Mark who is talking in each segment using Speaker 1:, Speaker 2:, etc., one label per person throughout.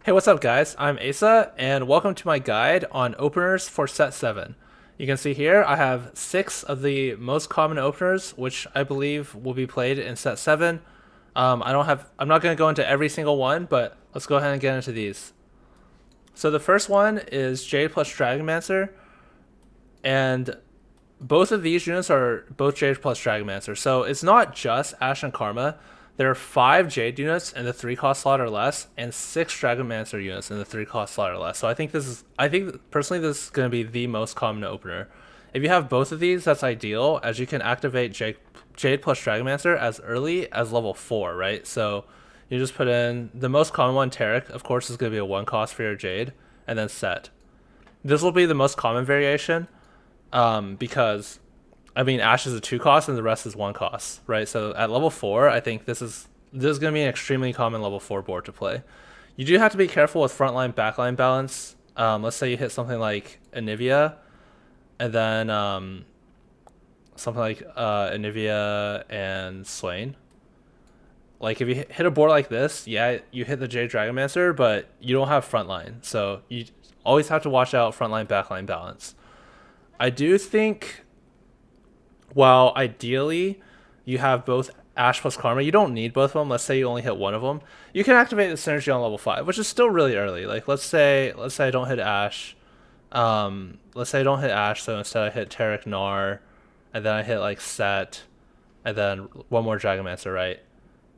Speaker 1: Hey, what's up, guys? I'm Asa, and welcome to my guide on openers for set 7. You can see here I have 6 of the most common openers, which I believe will be played in set 7. I'm not going to go into every single one, but let's go ahead and get into these. So the first one is Jade plus Dragomancer, and both of these units are both Jade plus Dragomancer. So it's not just Ash and Karma. There are 5 Jade units in the 3 cost slot or less, and 6 Dragomancer units in the 3 cost slot or less. So I think personally this is going to be the most common opener. If you have both of these, that's ideal, as you can activate Jade plus Dragomancer as early as level 4, right? So you just put in the most common one, Tarek, of course, is going to be a 1 cost for your Jade, and then set. This will be the most common variation, because I mean Ash is a 2 cost and the rest is 1 cost, right? So at level 4, I think this is going to be an extremely common level 4 board to play. You do have to be careful with frontline backline balance. Let's say you hit something like Anivia, and then something like Anivia and Swain. Like if you hit a board like this, yeah, you hit the Jade Dragomancer, but you don't have frontline, so you always have to watch out frontline backline balance. I do think, while ideally you have both Ash plus Karma, you don't need both of them. Let's say you only hit one of them. You can activate the synergy on level 5, which is still really early. Like let's say I don't hit Ash. Let's say I don't hit Ash, so instead I hit Tarek Nar, and then I hit like Set, and then one more Dragomancer, right?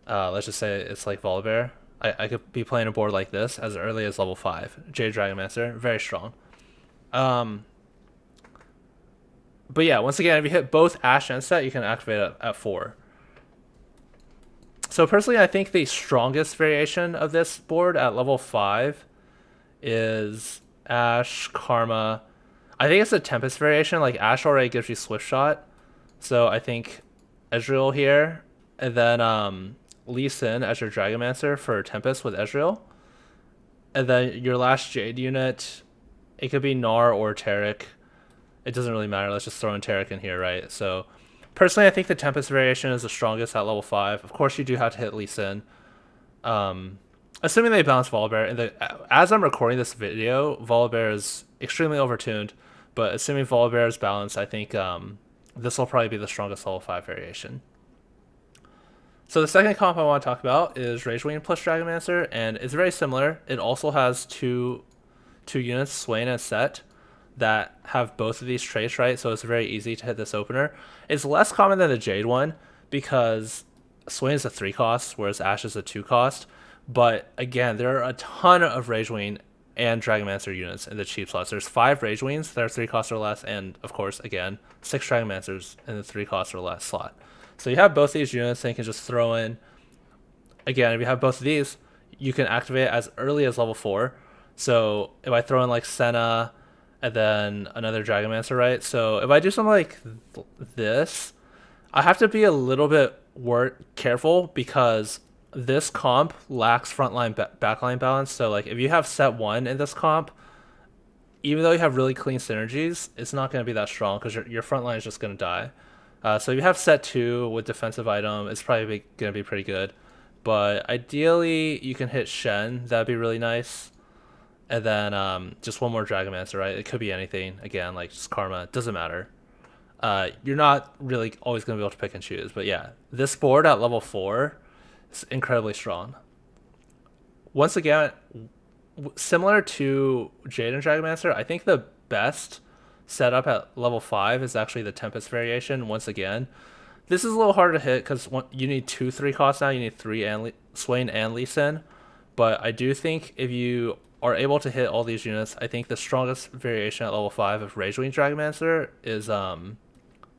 Speaker 1: Let's just say it's like Volibear. I could be playing a board like this as early as level 5. Jade Dragomancer, very strong. Um, but yeah, once again, if you hit both Ash and Set, you can activate it at 4. So personally, I think the strongest variation of this board at level 5 is Ash, Karma. I think it's a Tempest variation. Like Ash already gives you Swift Shot, so I think Ezreal here, and then Lee Sin as your Dragomancer for Tempest with Ezreal, and then your last Jade unit, it could be Gnar or Tarek. It doesn't really matter. Let's just throw in Tarek in here, right? So personally, I think the Tempest variation is the strongest at level 5. Of course, you do have to hit Lee Sin. Assuming they balance Volibear. As I'm recording this video, Volibear is extremely overtuned, but assuming Volibear is balanced, I think this will probably be the strongest level 5 variation. So the second comp I want to talk about is Ragewing plus Dragomancer, and it's very similar. It also has two units, Swain and Set, that have both of these traits, right? So it's very easy to hit this opener. It's less common than the Jade one because Swain is a 3 cost, whereas Ash is a 2 cost. But again, there are a ton of Ragewing and Dragomancer units in the cheap slots. There's 5 Ragewings that are 3 costs or less, and of course, again, 6 Dragomancers in the 3 costs or less slot. So you have both these units, and you can just throw in. Again, if you have both of these, you can activate it as early as level 4. So if I throw in like Senna, and then another Dragomancer, right? So if I do something like this, I have to be a little bit careful because this comp lacks frontline backline balance. So like if you have set 1 in this comp, even though you have really clean synergies, it's not going to be that strong because your front line is just going to die. So if you have set 2 with defensive item, it's probably going to be pretty good. But ideally, you can hit Shen. That'd be really nice. And then just one more Dragomancer, right? It could be anything. Again, like just Karma. It doesn't matter. You're not really always going to be able to pick and choose. But yeah, this board at level 4 is incredibly strong. Once again, similar to Jade and Dragomancer, I think the best setup at level 5 is actually the Tempest variation. Once again, this is a little harder to hit because you need 2 3 costs now. You need 3 and Swain and Lee Sin. But I do think if you are able to hit all these units, I think the strongest variation at level 5 of Ragewing Dragomancer is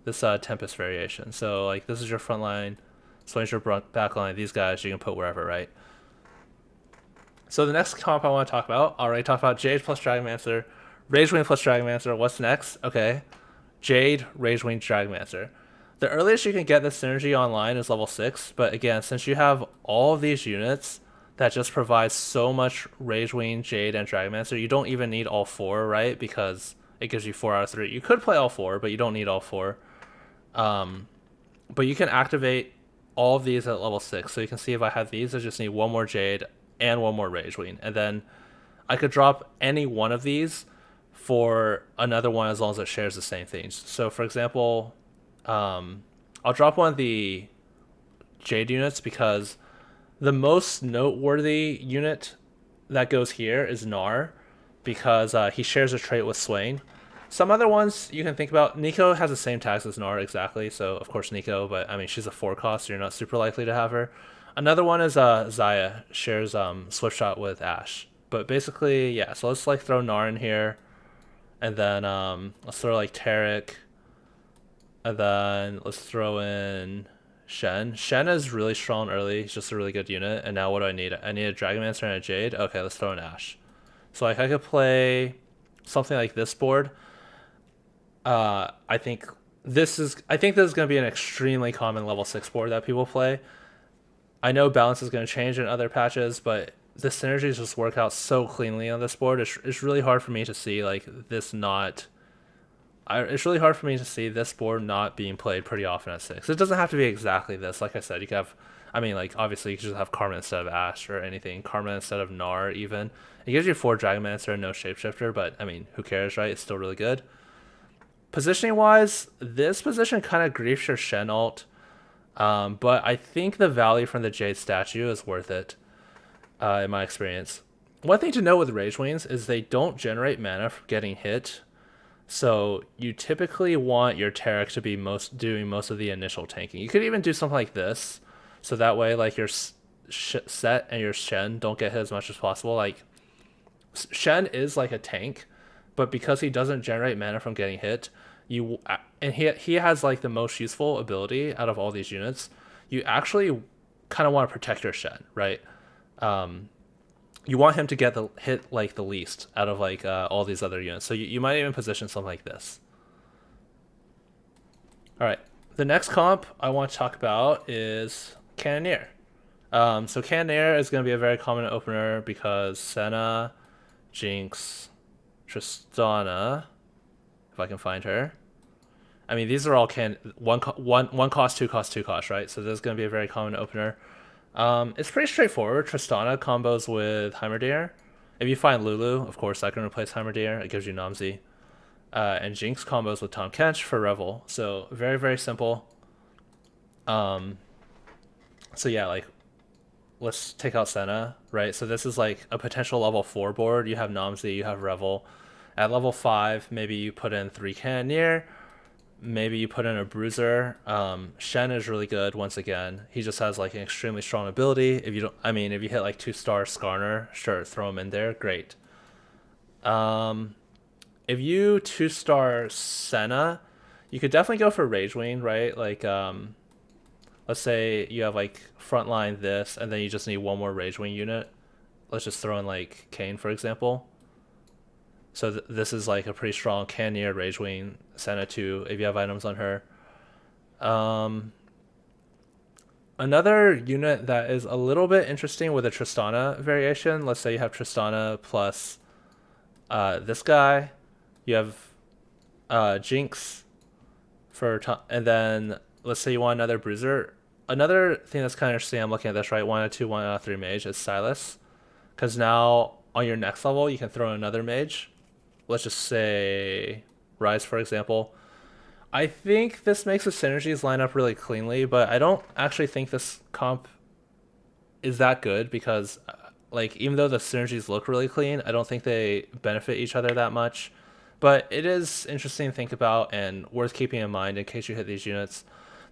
Speaker 1: this Tempest variation. So like this is your front line, Swain's your back line. These guys you can put wherever, right? So the next comp I want to talk about, I already talked about Jade plus Dragomancer, Ragewing plus Dragomancer. What's next? Okay, Jade, Ragewing, Dragomancer. The earliest you can get this synergy online is level 6, but again, since you have all of these units that just provides so much Ragewing, Jade, and Dragomancer, you don't even need all 4, right? Because it gives you 4 out of 3. You could play all 4, but you don't need all 4. But you can activate all of these at level 6. So you can see if I have these, I just need one more Jade and one more Rage Wing. And then I could drop any one of these for another one as long as it shares the same things. So for example, I'll drop one of the Jade units because the most noteworthy unit that goes here is Gnar because he shares a trait with Swain. Some other ones you can think about. Nico has the same tags as Gnar exactly, so of course Nico, but I mean she's a 4 cost, so you're not super likely to have her. Another one is Zaya shares Swift Shot with Ashe. But basically, yeah. So let's like throw Gnar in here, and then let's throw like Tarek, and then let's throw in Shen. Shen is really strong early. He's just a really good unit. And now what do I need? I need a Dragomancer and a Jade. Okay, let's throw in Ashe. So like I could play something like this board. I think this is going to be an extremely common level 6 board that people play. I know balance is going to change in other patches, but the synergies just work out so cleanly on this board. It's really hard for me to see like this not. It's really hard for me to see this board not being played pretty often at 6. It doesn't have to be exactly this. Like I said, you could have. I mean, like obviously you could just have Karma instead of Ashe or anything. Karma instead of Gnar even. It gives you 4 Dragomancer and no Shapeshifter, but I mean, who cares, right? It's still really good. Positioning wise, this position kind of griefs your Shen ult, but I think the value from the Jade statue is worth it, in my experience. One thing to note with Rage Wings is they don't generate mana from getting hit, so you typically want your Tarek to be doing most of the initial tanking. You could even do something like this, so that way like your Set and your Shen don't get hit as much as possible. Like Shen is like a tank, but because he doesn't generate mana from getting hit, he has like the most useful ability out of all these units. You actually kind of want to protect your Shen, right? You want him to get the hit like the least out of like all these other units. So you might even position something like this. All right, the next comp I want to talk about is Cannoneer. So Cannoneer is going to be a very common opener because Senna, Jinx, Tristana, if I can find her. I mean, these are all one cost, 2 cost, 2 cost, right? So this is going to be a very common opener. It's pretty straightforward. Tristana combos with Heimerdier. If you find Lulu, of course, that can replace Heimerdier. It gives you Namzi. And Jinx combos with Tahm Kench for Revel. So very, very simple. So yeah, like, let's take out Senna, right? So this is like a potential level 4 board. You have Namzi, you have Revel. At level 5, maybe you put in 3 Cannoneer. Maybe you put in a Bruiser. Shen is really good once again. He just has like an extremely strong ability. If you hit like 2-star Skarner, sure, throw him in there, great. If you 2-star Senna, you could definitely go for Rage Wing, right? Like let's say you have like frontline this, and then you just need one more Rage Wing unit. Let's just throw in like Kayn, for example. So this is like a pretty strong Cannoneer, Rage Wing, Senna 2, if you have items on her. Another unit that is a little bit interesting with a Tristana variation, let's say you have Tristana plus this guy. You have Jinx, and then let's say you want another Bruiser. Another thing that's kind of interesting, I'm looking at this, right? 1 out of 2, 1 out of 3 mage is Silas. Because now on your next level, you can throw in another mage. Let's just say Rise, for example. I think this makes the synergies line up really cleanly, but I don't actually think this comp is that good because, like, even though the synergies look really clean, I don't think they benefit each other that much. But it is interesting to think about and worth keeping in mind in case you hit these units.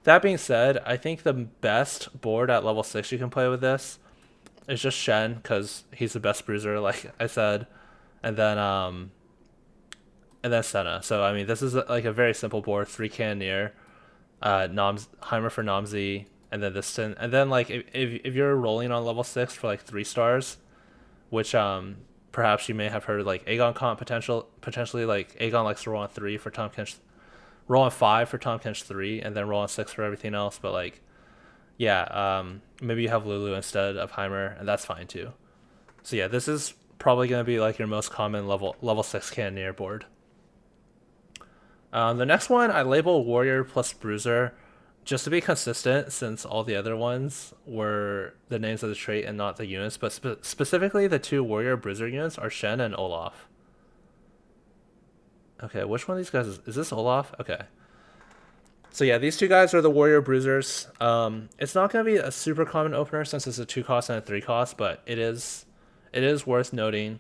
Speaker 1: That being said, I think the best board at level 6 you can play with this is just Shen because he's the best Bruiser, like I said, and then Senna. So I mean, this is like a very simple board: 3 Cannoneer, Heimer for Namzi, and then this, and then like if you're rolling on level 6 for like 3 stars, which perhaps you may have heard like Aegon comp potentially like Aegon likes to roll on 3 for Tahm Kench, roll on 5 for Tahm Kench 3, and then roll on 6 for everything else. But like, yeah, maybe you have Lulu instead of Heimer, and that's fine too. So yeah, this is probably going to be like your most common level 6 Cannoneer board. The next one I label Warrior plus Bruiser. just to be consistent, since all the other ones were the names of the trait and not the units, but specifically the two Warrior Bruiser units are Shen and Olaf. Okay, which one of these guys is this Olaf? Okay. So yeah, these two guys are the Warrior Bruisers. It's not going to be a super common opener since it's a 2 cost and a 3 cost, but it is worth noting.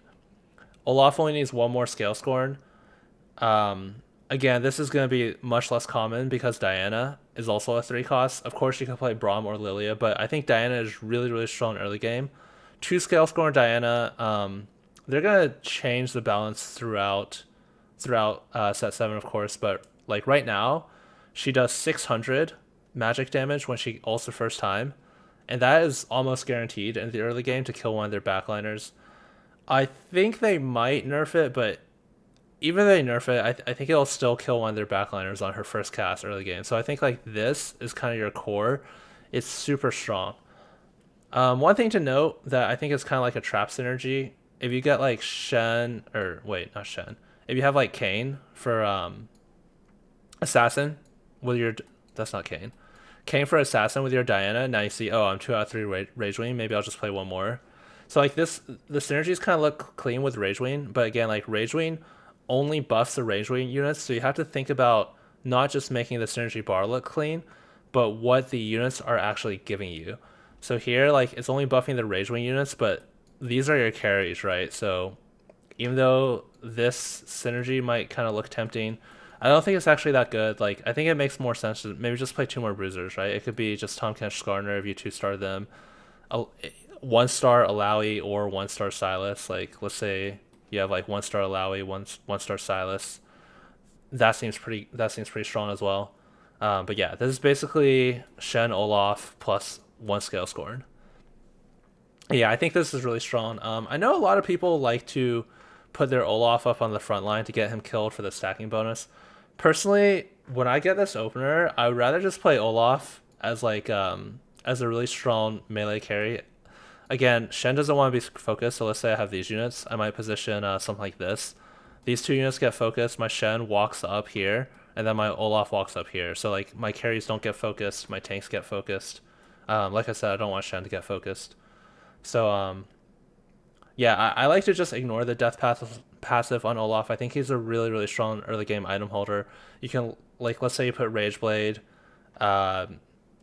Speaker 1: Olaf only needs one more Scale Scorn. Again, this is going to be much less common because Diana is also a 3 cost. Of course, you can play Braum or Lilia, but I think Diana is really, really strong early game. 2 Scale Scorn Diana, they're going to change the balance throughout set 7, of course, but like right now, she does 600 magic damage when she ults the first time, and that is almost guaranteed in the early game to kill one of their backliners. I think they might nerf it, but even if they nerf it, I think it'll still kill one of their backliners on her first cast early game. So I think like this is kind of your core. It's super strong. One thing to note that I think is kind of like a trap synergy. If you get like Shen, or wait, not Shen. If you have like Kayn for Assassin with your, that's not Kayn. Kayn for Assassin with your Diana. Now you see, oh, I'm 2 out of 3 Rage Wing. Maybe I'll just play one more. So like this, the synergies kind of look clean with Rage Wing, but again, like Rage Wing only buffs the Rage Wing units, so you have to think about not just making the synergy bar look clean, but what the units are actually giving you. So here, like it's only buffing the Rage Wing units, but these are your carries, right? So even though this synergy might kind of look tempting, I don't think it's actually that good. Like I think it makes more sense to maybe just play 2 more Bruisers, right? It could be just Tom Kench Skarner if you 2-star them, a 1-star Alawi or 1-star Silas. Like let's say you have like 1-star Alawi, 1-star Silas. That seems pretty strong as well. But yeah, this is basically Shen Olaf plus 1 Scale Scorn. Yeah, I think this is really strong. I know a lot of people like to put their Olaf up on the front line to get him killed for the stacking bonus. Personally, when I get this opener, I would rather just play Olaf as like as a really strong melee carry. Again, Shen doesn't want to be focused, so let's say I have these units. I might position something like this. These 2 units get focused. My Shen walks up here, and then my Olaf walks up here. So like my carries don't get focused. My tanks get focused. Like I said, I don't want Shen to get focused. So yeah, I like to just ignore the death passive on Olaf. I think he's a really, really strong early game item holder. You can, like, let's say you put uh,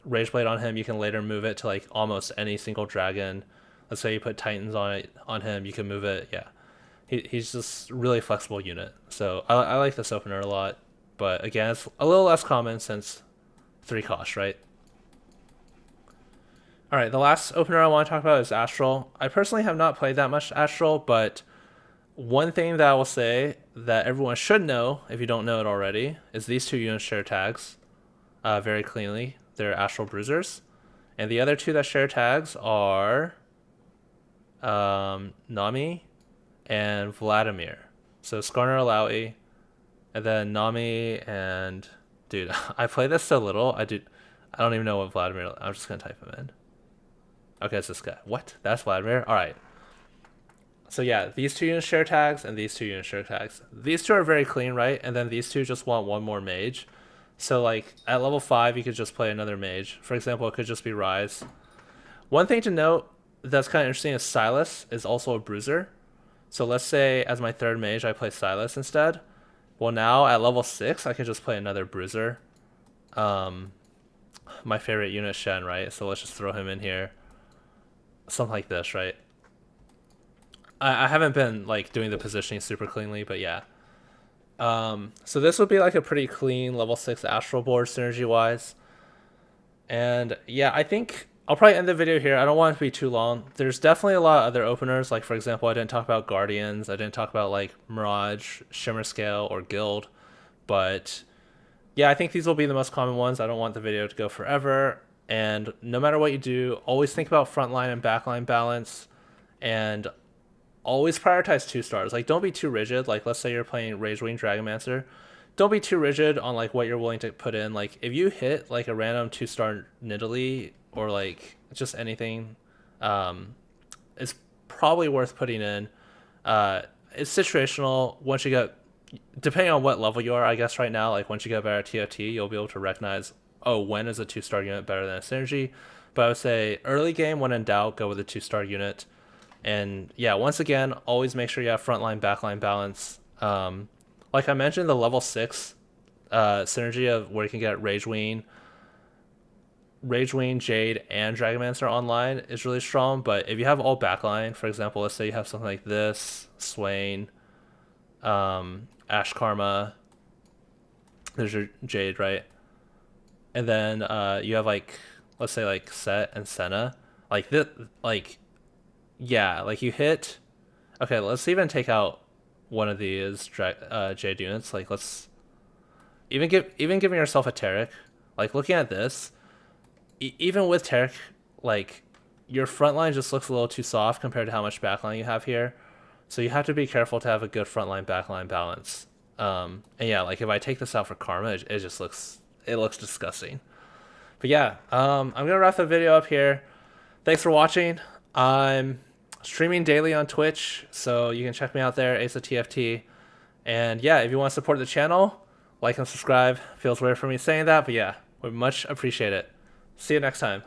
Speaker 1: Rageblade on him. You can later move it to like almost any single dragon. Let's say you put Titans on him. You can move it. Yeah, he's just really flexible unit. So I like this opener a lot. But again, it's a little less common since 3 cost, right? All right, the last opener I want to talk about is Astral. I personally have not played that much Astral, but one thing that I will say that everyone should know, if you don't know it already, is these 2 units share tags very cleanly. They're Astral Bruisers. And the other 2 that share tags are Nami and Vladimir. So Skarner Alawi, and then Nami and... Dude, I play this so little, I don't even know what Vladimir... I'm just going to type him in. Okay, it's this guy. What? That's Vladimir? Alright. So yeah, these 2 units share tags, and these 2 units share tags. These 2 are very clean, right? And then these 2 just want one more mage. So like, at level 5, you could just play another mage. For example, it could just be Rise. One thing to note that's kind of interesting is Silas is also a Bruiser. So let's say, as my 3rd mage, I play Silas instead. Well, now, at level 6, I can just play another Bruiser. My favorite unit, Shen, right? So let's just throw him in here. Something like this, right? I haven't been like doing the positioning super cleanly, but yeah. So this would be like a pretty clean level 6 Astral board synergy wise. And yeah, I think I'll probably end the video here. I don't want it to be too long. There's definitely a lot of other openers. Like for example, I didn't talk about Guardians. I didn't talk about like Mirage, Shimmer Scale, or Guild. But yeah, I think these will be the most common ones. I don't want the video to go forever. And no matter what you do, always think about frontline and backline balance, and always prioritize 2-stars. Like, don't be too rigid. Like, let's say you're playing Rage Wing Dragomancer. Don't be too rigid on like what you're willing to put in. Like, if you hit like a random 2-star Nidalee or like just anything, it's probably worth putting in. It's situational. Once you get, depending on what level you are, I guess right now, like once you get better at TOT, you'll be able to recognize, oh, when is a 2-star unit better than a synergy? But I would say early game, when in doubt, go with a 2-star unit. And yeah, once again, always make sure you have frontline, backline balance. Like I mentioned, the level 6 synergy of where you can get Ragewing, Jade, and Dragomancer online is really strong. But if you have all backline, for example, let's say you have something like this, Swain, Ash Karma, there's your Jade, right? And then you have like, let's say like Set and Senna, like this, like, yeah, like you hit. Okay, let's even take out one of these Jade units. Like let's even giving yourself a Taric. Like looking at this, even with Taric, like your front line just looks a little too soft compared to how much backline you have here. So you have to be careful to have a good frontline backline balance. And yeah, like if I take this out for Karma, it just looks disgusting. But yeah, I'm gonna wrap the video up here. Thanks for watching. I'm streaming daily on Twitch, so you can check me out there, Asa TFT. And yeah, if you want to support the channel, like and subscribe. Feels weird for me saying that, but yeah, we much appreciate it. See you next time.